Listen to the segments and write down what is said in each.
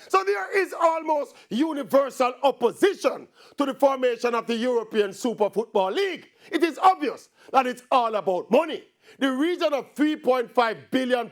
So there is almost universal opposition to the formation of the European Super Football League. It is obvious that it's all about money. The region of £3.5 billion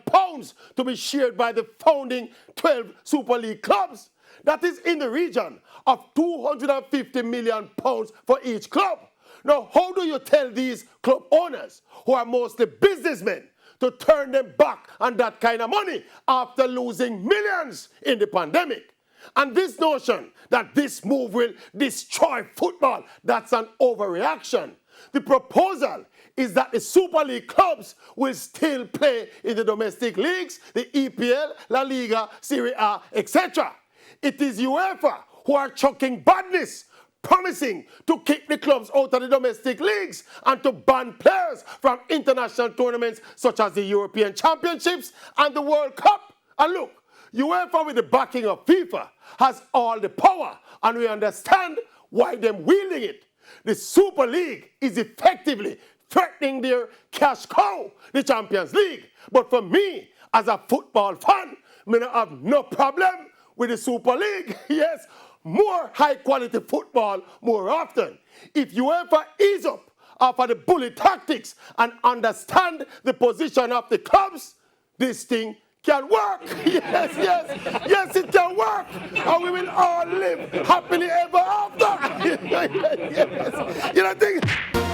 to be shared by the founding 12 Super League clubs. That is in the region of £250 million for each club. Now, how do you tell these club owners, who are mostly businessmen, to turn them back on that kind of money after losing millions in the pandemic? And this notion that this move will destroy football, that's an overreaction. The proposal is that the Super League clubs will still play in the domestic leagues, the EPL, La Liga, Serie A, etc. It is UEFA who are chucking badness, promising to kick the clubs out of the domestic leagues and to ban players from international tournaments such as the European Championships and the World Cup. And look, UEFA, with the backing of FIFA, has all the power, and we understand why they're wielding it. The Super League is effectively threatening their cash cow, the Champions League. But for me, as a football fan, I have no problem with the Super League. Yes, more high-quality football more often. If UEFA ease up after the bully tactics and understand the position of the clubs, this thing can work. Yes, it can work. And we will all live happily ever after. Yes. You know, think.